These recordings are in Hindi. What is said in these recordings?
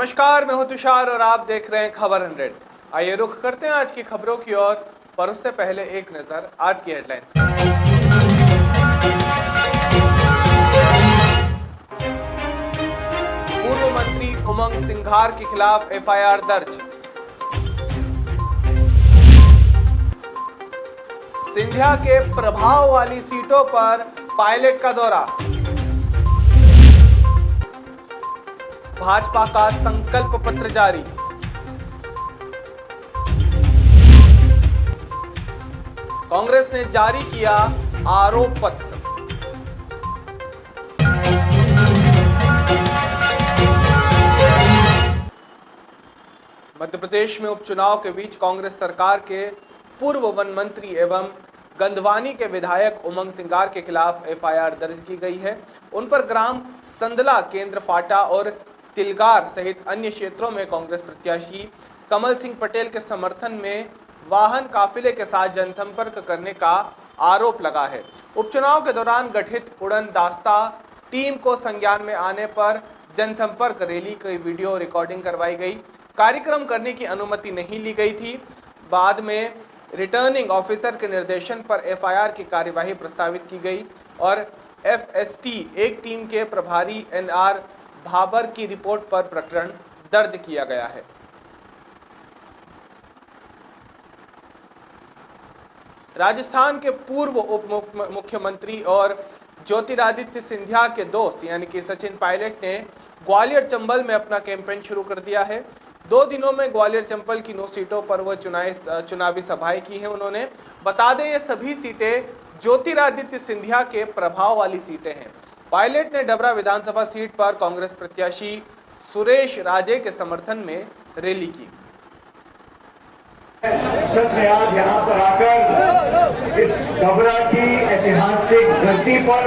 नमस्कार, मैं हूं तुषार और आप देख रहे हैं खबर 100। आइए रुख करते हैं आज की खबरों की ओर, पर उससे पहले एक नजर आज की हेडलाइंस पर। पूर्व मंत्री उमंग सिंघार के खिलाफ एफआईआर दर्ज। सिंधिया के प्रभाव वाली सीटों पर पायलट का दौरा। भाजपा का संकल्प पत्र जारी। कांग्रेस ने जारी किया आरोप पत्र। मध्य प्रदेश में उपचुनाव के बीच कांग्रेस सरकार के पूर्व वन मंत्री एवं गंधवानी के विधायक उमंग सिंघार के खिलाफ एफआईआर दर्ज की गई है। उन पर ग्राम संदला, केंद्र फाटा और तिलगार सहित अन्य क्षेत्रों में कांग्रेस प्रत्याशी कमल सिंह पटेल के समर्थन में वाहन काफिले के साथ जनसंपर्क करने का आरोप लगा है। उपचुनाव के दौरान गठित उड़न दास्ता टीम को संज्ञान में आने पर जनसंपर्क रैली की वीडियो रिकॉर्डिंग करवाई गई। कार्यक्रम करने की अनुमति नहीं ली गई थी। बाद में रिटर्निंग ऑफिसर के निर्देशन पर एफआईआर की कार्यवाही प्रस्तावित की गई और एफएसटी एक टीम के प्रभारी एनआर भाबर की रिपोर्ट पर प्रकरण दर्ज किया गया है। राजस्थान के पूर्व उप मुख्यमंत्री और ज्योतिरादित्य सिंधिया के दोस्त यानी कि सचिन पायलट ने ग्वालियर चंबल में अपना कैंपेन शुरू कर दिया है। 2 दिनों में ग्वालियर चंबल की 9 सीटों पर वह चुनावी सभाएं की हैं। उन्होंने बता दें, ये सभी सीटें ज्योतिरादित्य सिंधिया के प्रभाव वाली सीटें हैं। पायलट ने डबरा विधानसभा सीट पर कांग्रेस प्रत्याशी सुरेश राजे के समर्थन में रैली की। सच में आज यहाँ पर आकर इस डबरा की ऐतिहासिक धरती पर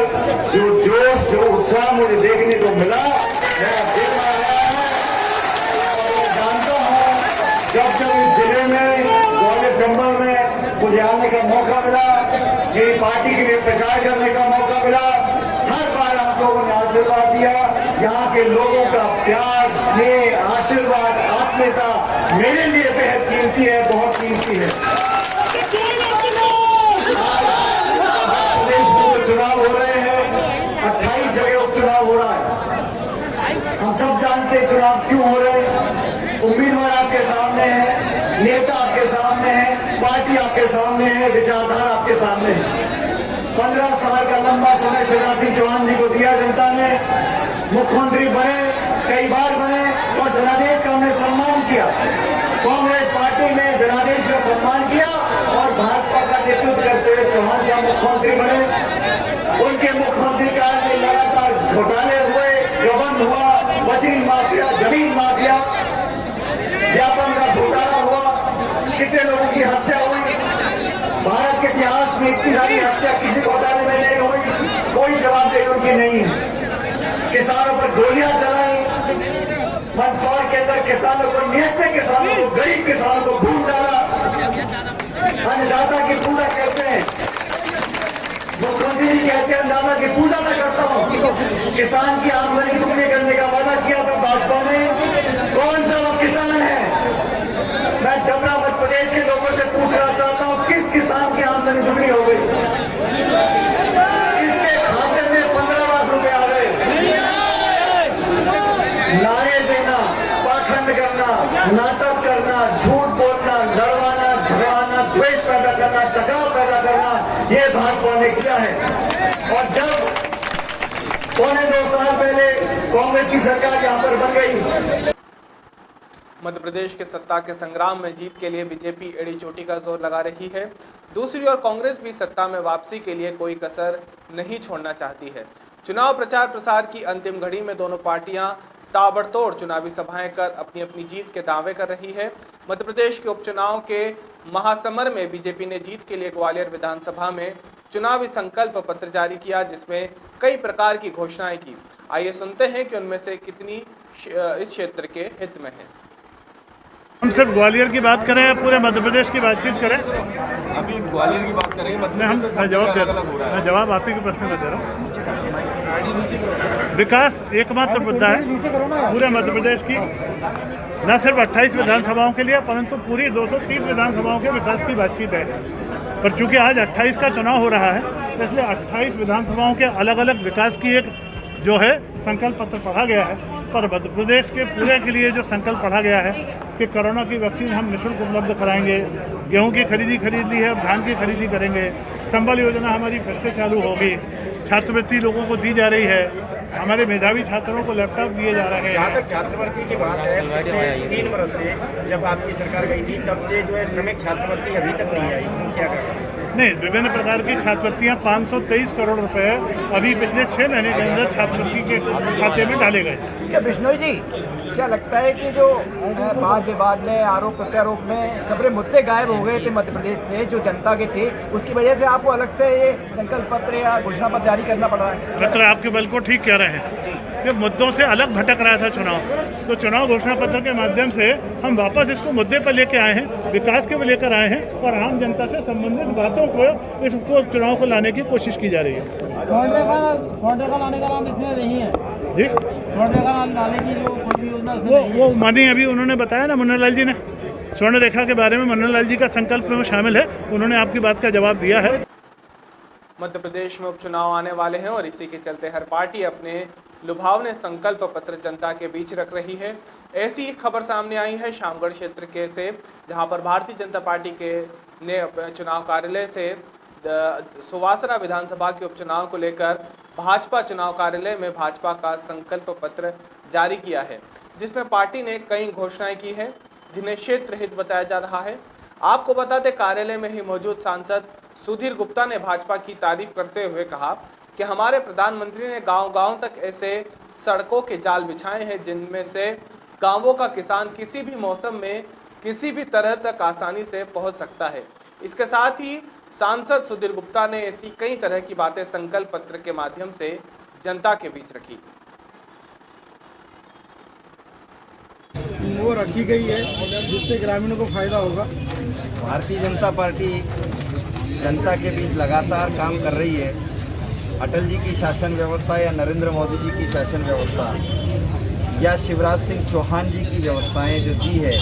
जो जोश, जो उत्साह मुझे देखने को मिला, मैं देख रहा जानता हूँ जब इस जिले में ग्वालियर चंबल में मुझे आने का मौका मिला, मेरी पार्टी के लिए प्रचार करने का मौका मिला, हर बार आप लोगों ने आशीर्वाद दिया। यहाँ के लोगों का प्यार, स्नेह, आशीर्वाद, आत्मीयता मेरे लिए बेहद कीमती है, बहुत कीमती है। प्रदेश में चुनाव हो रहे हैं, 28 जगह उपचुनाव हो रहा है। हम सब जानते हैं चुनाव क्यों हो रहे हैं। उम्मीदवार आपके सामने है, नेता आपके सामने है, पार्टी आपके सामने है, विचारधारा आपके सामने है। 15 साल का लंबा समय शिवराज सिंह चौहान जी को दिया जनता ने, मुख्यमंत्री बने, कई बार बने और जनादेश का हमने सम्मान किया। कांग्रेस पार्टी ने जनादेश का सम्मान किया और भाजपा का नेतृत्व करते हुए चौहान साहब मुख्यमंत्री बने। उनके मुख्यमंत्री काल में लगातार घोटाले हुए, गबन हुआ, बजरी माफिया, जमीन माफिया, व्यापन का घोटाला हुआ, कितने लोगों की हत्या हुई। भारत के इतिहास में इतनी सारी हत्या किसी घोटाले में नहीं हुई, कोई जवाबदेही उनकी नहीं है। किसानों पर गोलियां चलाई, मंदसौर के अंदर किसानों को, निहत्थे किसानों को, गरीब किसानों को भूल डाला। अन्नदाता की पूजा करते हैं, मुख्यमंत्री जी कहते हैं अन्नदाता की पूजा मैं करता हूँ। किसान की आमदनी दुगनी करने का वादा किया था भाजपा ने, कौन सा वो किसान है? मैं डबरा मध्य प्रदेश के लोगों से पूछना चाहता हूँ, किस किसान की आमदनी दुगनी हो गई? किसके खाते में 15 लाख रुपए आ गए? नारे देना, पाखंड करना, नाटक करना, झूठ बोलना, लड़वाना, झगड़ाना, द्वेष पैदा करना, टकराव पैदा करना, ये भाजपा ने किया है। और जब 2.25 साल पहले कांग्रेस की सरकार यहाँ पर बन गई, मध्य प्रदेश के सत्ता के संग्राम में जीत के लिए बीजेपी एड़ी चोटी का जोर लगा रही है। दूसरी ओर कांग्रेस भी सत्ता में वापसी के लिए कोई कसर नहीं छोड़ना चाहती है। चुनाव प्रचार प्रसार की अंतिम घड़ी में दोनों पार्टियां ताबड़तोड़ चुनावी सभाएं कर अपनी अपनी जीत के दावे कर रही है। मध्य प्रदेश के उपचुनाव के महासमर में बीजेपी ने जीत के लिए ग्वालियर विधानसभा में चुनावी संकल्प पत्र जारी किया, जिसमें कई प्रकार की घोषणाएं की। आइए सुनते हैं कि उनमें से कितनी इस क्षेत्र के हित में है। हम सिर्फ ग्वालियर की बात करें या पूरे मध्य प्रदेश की बातचीत करें? अभी ग्वालियर की बात करेंगे, मैं जवाब दे रहा हूँ। मैं जवाब आप ही के प्रश्न का दे रहा हूँ। विकास एकमात्र मुद्दा है पूरे मध्य प्रदेश की, न सिर्फ 28 विधानसभाओं के लिए परंतु पूरी 230 विधानसभाओं के विकास की बातचीत है। पर चूंकि आज 28 का चुनाव हो रहा है तो इसलिए 28 विधानसभाओं के अलग अलग विकास की एक जो है संकल्प पत्र पढ़ा गया है। पर मध्य प्रदेश के पूरे के लिए जो संकल्प पढ़ा गया है कि कोरोना की वैक्सीन हम निःशुल्क उपलब्ध कराएंगे, गेहूं की खरीद ली है, अब धान की खरीदी करेंगे, संबल योजना हमारी फिर से चालू होगी, छात्रवृत्ति लोगों को दी जा रही है, हमारे मेधावी छात्रों को लैपटॉप दिए जा रहे हैं। जहाँ तक छात्रवृत्ति की बात है, पिछले 3 वर्ष से जब आपकी सरकार गई थी तब से जो है श्रमिक छात्रवृत्ति अभी तक नहीं आई, क्या करें? नहीं, विभिन्न प्रकार की छात्रवृत्तियाँ 523 करोड़ रुपए अभी पिछले 6 महीने के अंदर छात्रवृत्ति के खाते में डाले गए। क्या बिश्नोई जी, क्या लगता है कि जो वाद विवाद में आरोप प्रत्यारोप में सबरे मुद्दे गायब हो गए थे मध्य प्रदेश से जो जनता के थे, उसकी वजह से आपको अलग से ये संकल्प पत्र या घोषणा पत्र जारी करना पड़ रहा है? मित्र आपके बल को ठीक कह रहे हैं कि मुद्दों से अलग भटक रहा था चुनाव, तो चुनाव घोषणा पत्र के माध्यम से हम वापस इसको मुद्दे पर लेके आए हैं, विकास के लेकर आए हैं और आम जनता से संबंधित बातों को इसको चुनाव को लाने की कोशिश की जा रही है। का लाने का नाम इसमें नहीं है जी, लाने की जो कोई भी योजना वो मानी अभी उन्होंने बताया ना मुन्ना लाल जी ने, स्वर्ण रेखा के बारे में मुन्ना लाल जी का संकल्प में शामिल है, उन्होंने आपकी बात का जवाब दिया है। मध्य प्रदेश में उपचुनाव आने वाले हैं और इसी के चलते हर पार्टी अपने लुभावने संकल्प पत्र जनता के बीच रख रही है। ऐसी एक खबर सामने आई है शामगढ़ क्षेत्र के से, जहां पर भारतीय जनता पार्टी के ने चुनाव कार्यालय से सुवासरा विधानसभा के उपचुनाव को लेकर भाजपा चुनाव कार्यालय में भाजपा का संकल्प पत्र जारी किया है, जिसमें पार्टी ने कई घोषणाएं की है जिन्हें क्षेत्र हित बताया जा रहा है। आपको बता दें, कार्यालय में ही मौजूद सांसद सुधीर गुप्ता ने भाजपा की तारीफ करते हुए कहा कि हमारे प्रधानमंत्री ने गांव-गांव तक ऐसे सड़कों के जाल बिछाए हैं जिनमें से गांवों का किसान किसी भी मौसम में किसी भी तरह तक आसानी से पहुंच सकता है। इसके साथ ही सांसद सुधीर गुप्ता ने ऐसी कई तरह की बातें संकल्प पत्र के माध्यम से जनता के बीच रखी। वो रखी गई है जिससे ग्रामीणों को फायदा होगा। भारतीय जनता पार्टी जनता के बीच लगातार काम कर रही है। अटल जी की शासन व्यवस्था या नरेंद्र मोदी जी की शासन व्यवस्था या शिवराज सिंह चौहान जी की व्यवस्थाएं जो दी है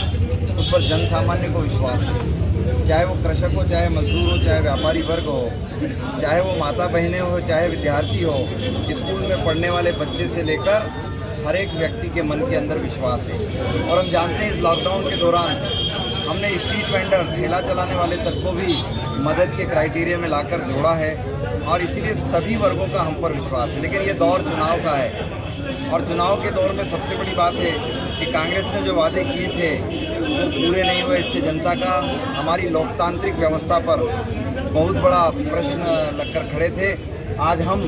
उस पर जन सामान्य को विश्वास है। चाहे वो कृषक हो, चाहे मजदूर हो, चाहे व्यापारी वर्ग हो, चाहे वो माता बहनें हो, चाहे विद्यार्थी हो, स्कूल में पढ़ने वाले बच्चे से लेकर हर एक व्यक्ति के मन के अंदर विश्वास है। और हम जानते हैं इस लॉकडाउन के दौरान हमने स्ट्रीट वेंडर, ठेला चलाने वाले तक को भी मदद के क्राइटेरिया में लाकर जोड़ा है और इसीलिए सभी वर्गों का हम पर विश्वास है। लेकिन ये दौर चुनाव का है और चुनाव के दौर में सबसे बड़ी बात है कि कांग्रेस ने जो वादे किए थे वो पूरे नहीं हुए। इससे जनता का हमारी लोकतांत्रिक व्यवस्था पर बहुत बड़ा प्रश्न लगकर खड़े थे। आज हम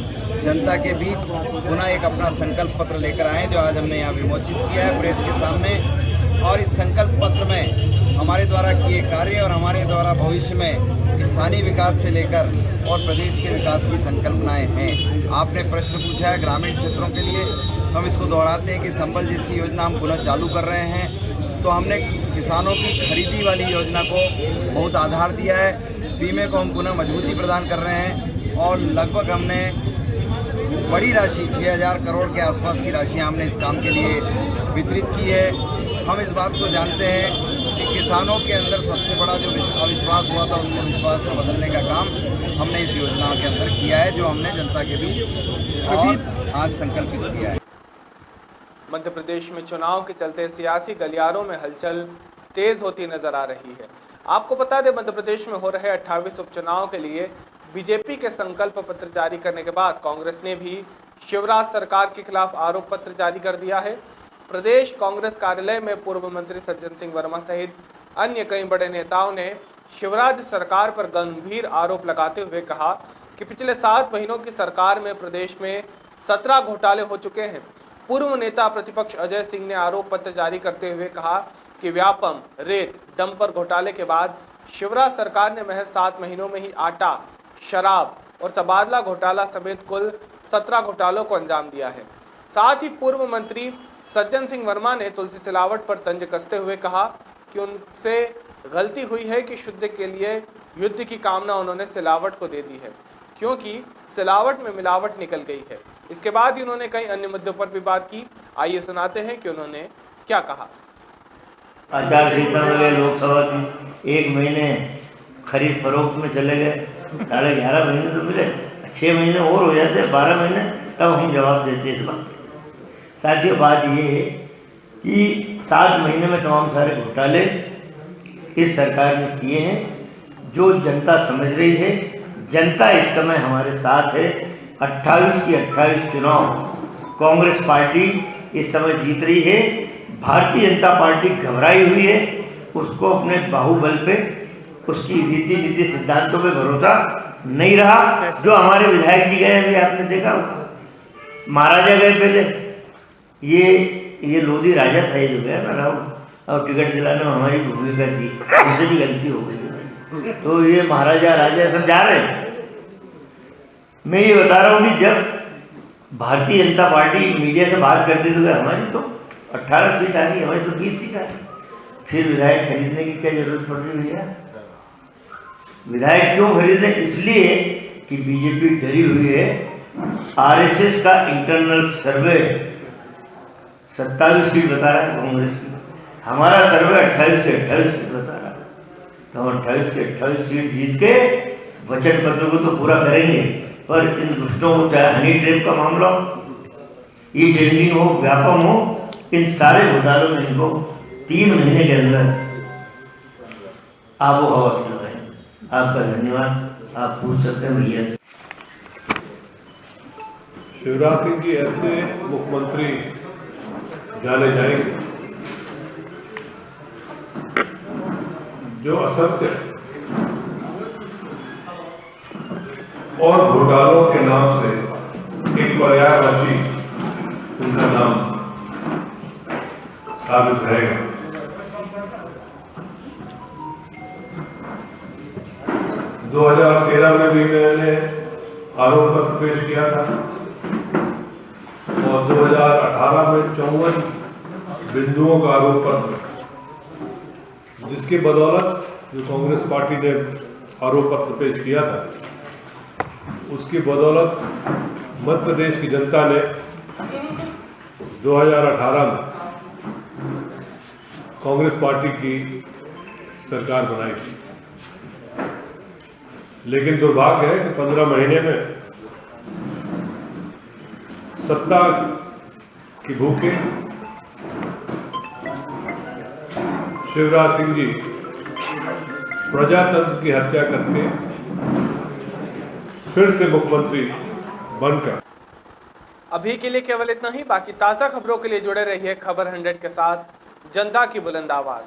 जनता के बीच पुनः एक अपना संकल्प पत्र लेकर आए जो आज हमने यहाँ विमोचित किया है प्रेस के सामने। और इस संकल्प पत्र में हमारे द्वारा किए कार्य और हमारे द्वारा भविष्य में स्थानीय विकास से लेकर और प्रदेश के विकास की संकल्पनाएं हैं। आपने प्रश्न पूछा है ग्रामीण क्षेत्रों के लिए, हम इसको दोहराते हैं कि संबल जैसी योजना हम पुनः चालू कर रहे हैं। तो हमने किसानों की खरीदी वाली योजना को बहुत आधार दिया है, बीमे को हम पुनः मजबूती प्रदान कर रहे हैं और लगभग हमने बड़ी राशि 6000 करोड़ के आसपास की राशियाँ हमने इस काम के लिए वितरित की है। हम इस बात को जानते हैं कि किसानों के अंदर सबसे बड़ा जो अविश्वास हुआ था उसको विश्वास में बदलने का काम हमने इस योजना के अंदर किया है, जो हमने जनता के बीच और आज संकल्पित किया है। मध्य प्रदेश में चुनाव के चलते सियासी गलियारों में हलचल तेज होती नजर आ रही है। आपको बता दें, मध्य प्रदेश में हो रहे 28 उपचुनाव के लिए बीजेपी के संकल्प पत्र जारी करने के बाद कांग्रेस ने भी शिवराज सरकार के खिलाफ आरोप पत्र जारी कर दिया है। प्रदेश कांग्रेस कार्यालय में पूर्व मंत्री सज्जन सिंह वर्मा सहित अन्य कई बड़े नेताओं ने शिवराज सरकार पर गंभीर आरोप लगाते हुए कहा कि पिछले 7 महीनों की सरकार में प्रदेश में 17 घोटाले हो चुके हैं। पूर्व नेता प्रतिपक्ष अजय सिंह ने आरोप पत्र जारी करते हुए कहा कि व्यापम, रेत, डंपर घोटाले के बाद शिवराज सरकार ने महज 7 महीनों में ही आटा, शराब और तबादला घोटाला समेत कुल 17 घोटालों को अंजाम दिया है। साथ ही पूर्व मंत्री सज्जन सिंह वर्मा ने तुलसी सिलावट पर तंज कसते हुए कहा कि उनसे गलती हुई है कि शुद्ध के लिए युद्ध की कामना उन्होंने सिलावट को दे दी है, क्योंकि सिलावट में मिलावट निकल गई है। इसके बाद ही उन्होंने कई अन्य मुद्दों पर भी बात की। आइए सुनाते हैं कि उन्होंने क्या कहा। आचार संहिता में गए, लोकसभा की 1 महीने खरीद फरोख्त में चले गए, 11.5 महीने तो मिले, 6 महीने और हो जाते, 12 महीने, तब हम जवाब देते इस बात। साथियों, बात ये है कि 7 महीने में तमाम सारे घोटाले इस सरकार ने किए हैं, जो जनता समझ रही है। जनता इस समय हमारे साथ है। 28 की 28 चुनाव कांग्रेस पार्टी इस समय जीत रही है। भारतीय जनता पार्टी घबराई हुई है, उसको अपने बाहुबल पे, उसकी रीति नीति सिद्धांतों पे भरोसा नहीं रहा। जो हमारे विधायक जी गए, अभी आपने देखा, महाराजा गए पहले, ये लोधी राजा था, ये जो गया ना राहुल, और टिकट दिलाने में हमारी भूमिका थी, उससे भी गलती हो गई। तो ये महाराजा राजा सब जा रहे हैं। मैं ये बता रहा हूँ कि जब भारतीय जनता पार्टी मीडिया से बात करती थी तो हमारी तो 18 सीट आ गई, हमारी तो 20 सीट आ गई, फिर विधायक खरीदने की क्या जरूरत पड़ रही है? विधायक क्यों खरीद रहे? इसलिए कि बीजेपी डरी हुई है। आरएसएस का इंटरनल सर्वे 27 सीट बता रहा है कांग्रेस की, हमारा सर्वे 28 के 28 सीट बता रहा है। तो हम 28 के 28 सीट जीत के वचन पत्र को तो पूरा करेंगे, पर इन दुष्टों को, चाहे हनी ट्रैप का मामला हो, ये ट्रेंडिंग हो, व्यापम हो, इन सारे घोटालों में इनको 3 महीने के अंदर आबो हवा खिलवाएं। आपका धन्यवाद। आप पूछ सकते हैं भैया से। शिवराज सिंह जी ऐसे मुख्यमंत्री जाने जाएंगे जो असत्य और घोटालों के नाम से एक पर्यायवाची उनका नाम साबित रहेगा। दो 2013 में भी मैंने आरोप पत्र पेश किया था और 2018 में 54 बिंदुओं का आरोप पत्र, जिसकी बदौलत जो कांग्रेस पार्टी ने आरोप पत्र पेश किया था, उसकी बदौलत मध्य प्रदेश की जनता ने 2018 में कांग्रेस पार्टी की सरकार बनाई थी। लेकिन दुर्भाग्य है कि 15 महीने में सत्ता की भूखे शिवराज सिंह जी प्रजातंत्र की हत्या करके फिर से मुख्यमंत्री बनकर। अभी के लिए केवल इतना ही। बाकी ताज़ा खबरों के लिए जुड़े रहिए खबर 100 के साथ, जनता की बुलंद आवाज।